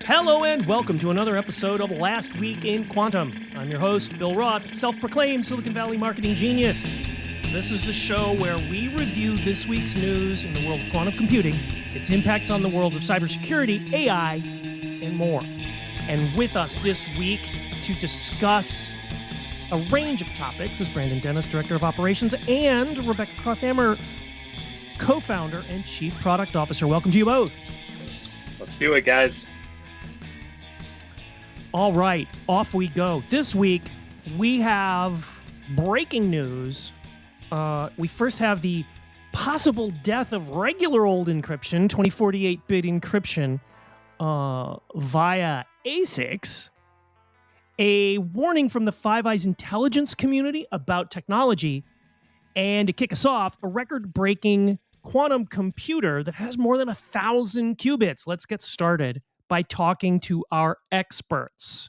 Hello and welcome to another episode of Last Week in Quantum. I'm your host, Bill Roth, self-proclaimed Silicon Valley marketing genius. This is the show where we review this week's news in the world of quantum computing, its impacts on the worlds of cybersecurity, AI, and more. And with us this week to discuss a range of topics is Brandon Dennis, Director of Operations, and Rebecca Krauthamer, Co-founder and Chief Product Officer. Welcome to you both. Let's do it, guys. All right, off we go. This week, we have breaking news. We first have the possible death of regular old encryption, 2048-bit encryption, via ASICs. A warning from the Five Eyes intelligence community about technology. And to kick us off, a record-breaking quantum computer that has more than 1,000 qubits. Let's get started by talking to our experts.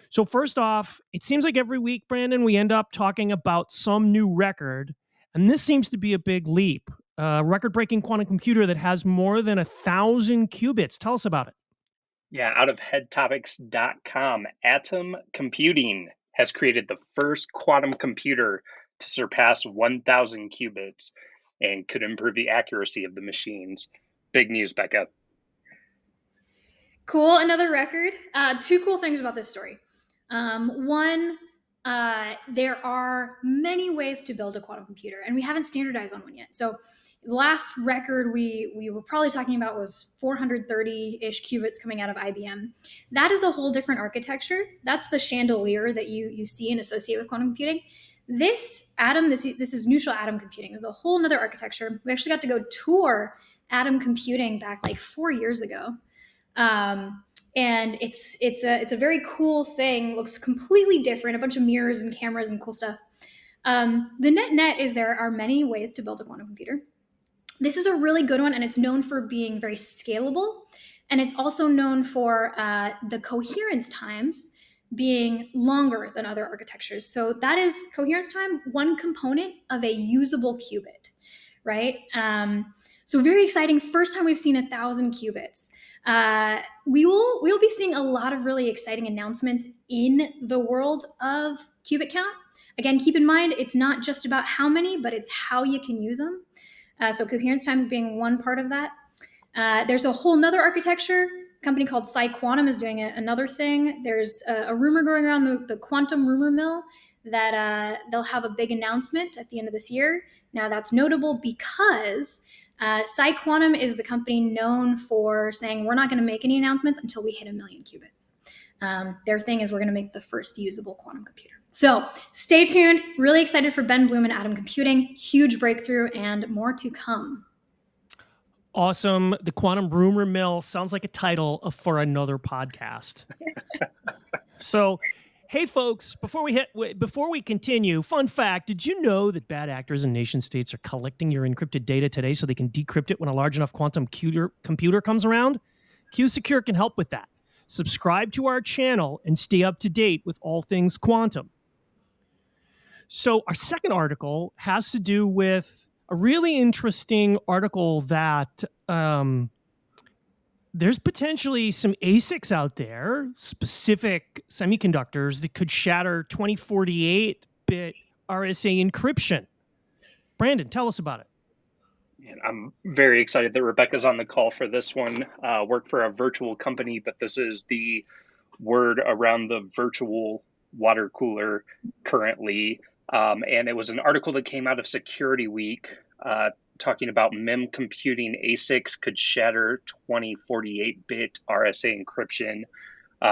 So first off, it seems like every week, Brandon, we end up talking about some new record, and this seems to be a big leap. A record-breaking quantum computer that has more than 1,000 qubits. Tell us about it. Yeah, out of headtopics.com, Atom Computing has created the first quantum computer to surpass 1,000 qubits and could improve the accuracy of the machines. Big news, Becca. Cool, another record. Two cool things about this story. One, there are many ways to build a quantum computer, and we haven't standardized on one yet. So the last record we were probably talking about was 430-ish qubits coming out of IBM. That is a whole different architecture. That's the chandelier that you see and associate with quantum computing. This is neutral atom computing. Is a whole nother architecture. We actually got to go tour atom computing back like 4 years ago. And it's a very cool thing. Looks completely different. A bunch of mirrors and cameras and cool stuff. The net is there are many ways to build a quantum computer. This is a really good one, and it's known for being very scalable. And it's also known for the coherence times being longer than other architectures. So that is coherence time, one component of a usable qubit, right? So very exciting. First time we've seen 1,000 qubits. We will be seeing a lot of really exciting announcements in the world of qubit count. Again, keep in mind, it's not just about how many, but it's how you can use them. So coherence times being one part of that. There's a whole nother architecture. A company called PsiQuantum is doing another thing. There's a rumor going around the quantum rumor mill that they'll have a big announcement at the end of this year. Now that's notable because PsiQuantum is the company known for saying we're not going to make any announcements until we hit 1 million qubits. Their thing is we're going to make the first usable quantum computer. So stay tuned. Really excited for Ben Bloom and Atom Computing. Huge breakthrough and more to come. Awesome. The quantum rumor mill sounds like a title for another podcast. So, hey folks, before we continue, fun fact, did you know that bad actors and nation states are collecting your encrypted data today so they can decrypt it when a large enough quantum computer comes around? QSecure can help with that. Subscribe to our channel and stay up to date with all things quantum. So our second article has to do with a really interesting article that there's potentially some ASICs out there, specific semiconductors that could shatter 2048-bit RSA encryption. Brandon, tell us about it. And I'm very excited that Rebecca's on the call for this one. Work for a virtual company, but this is the word around the virtual water cooler currently. And it was an article that came out of Security Week talking about MIM computing ASICs could shatter 2048-bit RSA encryption.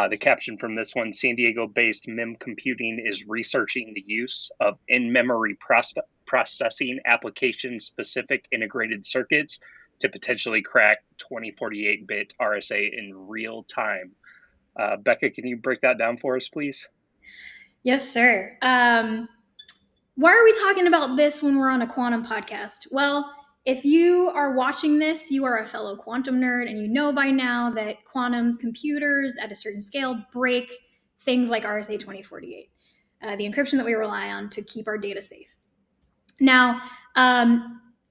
The caption from this one, San Diego-based MIM computing is researching the use of in-memory processing application-specific integrated circuits to potentially crack 2048-bit RSA in real time. Becca, can you break that down for us, please? Yes, sir. Why are we talking about this when we're on a quantum podcast? Well, if you are watching this, you are a fellow quantum nerd, and you know by now that quantum computers at a certain scale break things like RSA 2048, the encryption that we rely on to keep our data safe. Now,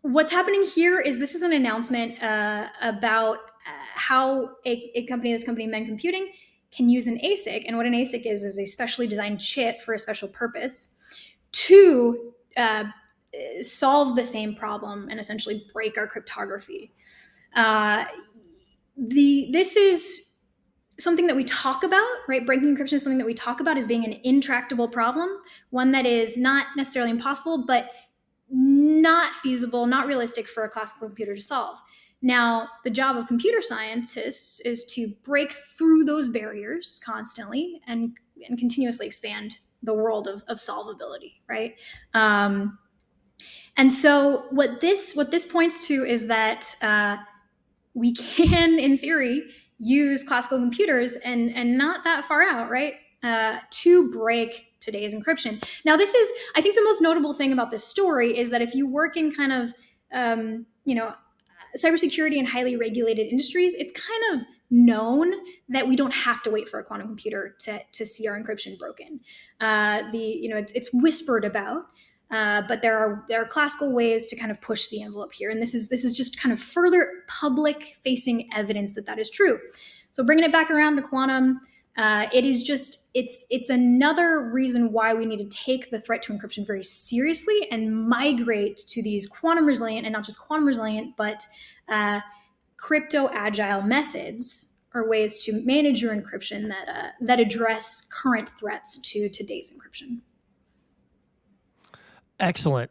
What's happening here is this is an announcement about how this company, Men Computing, can use an ASIC. And what an ASIC is a specially designed chip for a special purpose to solve the same problem and essentially break our cryptography. This is something that we talk about, right? Breaking encryption is something that we talk about as being an intractable problem, one that is not necessarily impossible, but not feasible, not realistic for a classical computer to solve. Now, the job of computer scientists is to break through those barriers constantly and continuously expand the world of solvability, right? And so what this points to is that we can, in theory, use classical computers and not that far out, right, to break today's encryption. Now, this is, I think, the most notable thing about this story is that if you work in kind of, cybersecurity and highly regulated industries, it's kind of known that we don't have to wait for a quantum computer to see our encryption broken. It's whispered about. But there are classical ways to kind of push the envelope here, and this is just kind of further public-facing evidence that is true. So bringing it back around to quantum, it's another reason why we need to take the threat to encryption very seriously and migrate to these quantum resilient, and not just quantum resilient, but crypto agile methods or ways to manage your encryption that address current threats to today's encryption. Excellent.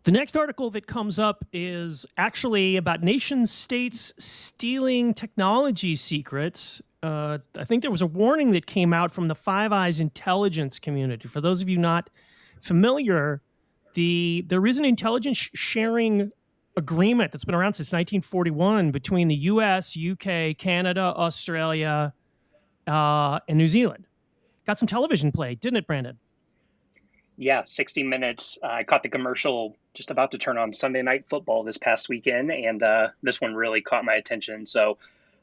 The next article that comes up is actually about nation states stealing technology secrets. I think there was a warning that came out from the Five Eyes intelligence community. For those of you not familiar, there is an intelligence sharing agreement that's been around since 1941 between the US, UK, Canada, Australia, and New Zealand. Got some television play, didn't it, Brandon? Yeah, 60 Minutes. I caught the commercial just about to turn on Sunday Night Football this past weekend, and this one really caught my attention. So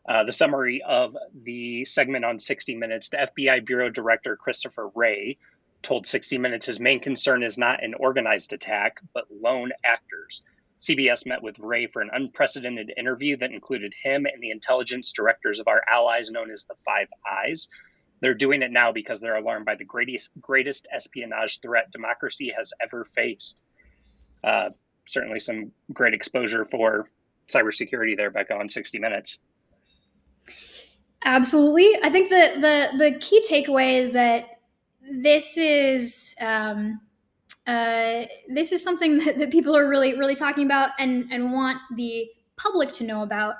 the summary of the segment on 60 Minutes, the FBI Bureau Director Christopher Wray told 60 Minutes his main concern is not an organized attack, but lone actors. CBS met with Wray for an unprecedented interview that included him and the intelligence directors of our allies known as the Five Eyes. They're doing it now because they're alarmed by the greatest espionage threat democracy has ever faced. Certainly some great exposure for cybersecurity there, Becca, on 60 Minutes. Absolutely. I think the key takeaway is that this is something that people are really, really talking about and want the public to know about.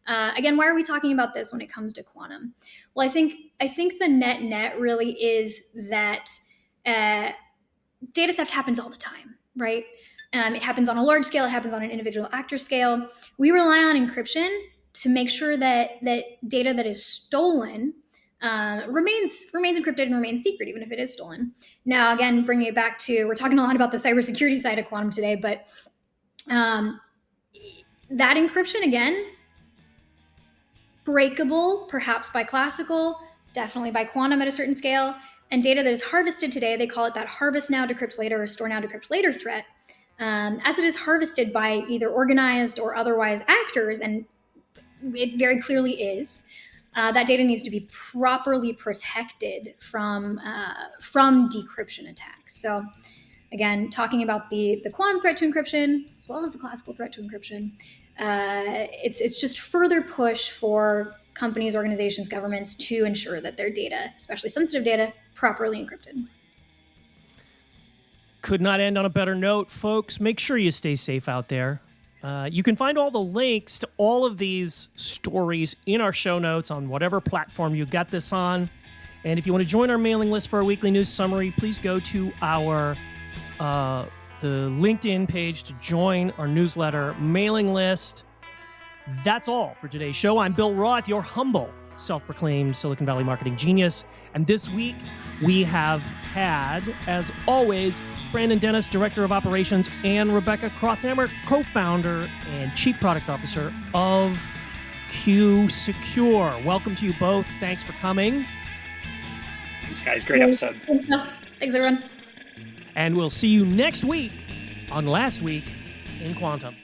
Again, why are we talking about this when it comes to quantum? Well, I think the net really is that data theft happens all the time, right? It happens on a large scale. It happens on an individual actor scale. We rely on encryption to make sure that data that is stolen remains encrypted and remains secret, even if it is stolen. Now, again, bringing it back to, we're talking a lot about the cybersecurity side of quantum today, but that encryption, again, breakable, perhaps by classical, definitely by quantum at a certain scale, and data that is harvested today, they call it that harvest now, decrypt later, or store now, decrypt later threat, as it is harvested by either organized or otherwise actors, and it very clearly is, that data needs to be properly protected from decryption attacks. So again, talking about the quantum threat to encryption, as well as the classical threat to encryption, it's just further push for companies, organizations, governments to ensure that their data, especially sensitive data, properly encrypted. Could not end on a better note, folks. Make sure you stay safe out there. You can find all the links to all of these stories in our show notes on whatever platform you got this on. And if you want to join our mailing list for our weekly news summary, please go to our the LinkedIn page to join our newsletter mailing list. That's all for today's show. I'm Bill Roth, your humble self-proclaimed Silicon Valley marketing genius. And this week, we have had, as always, Brandon Dennis, Director of Operations, and Rebecca Krauthamer, co-founder and Chief Product Officer of QSecure. Welcome to you both. Thanks for coming. Thanks, guys. Great episode. Thanks, everyone. And we'll see you next week on Last Week in Quantum.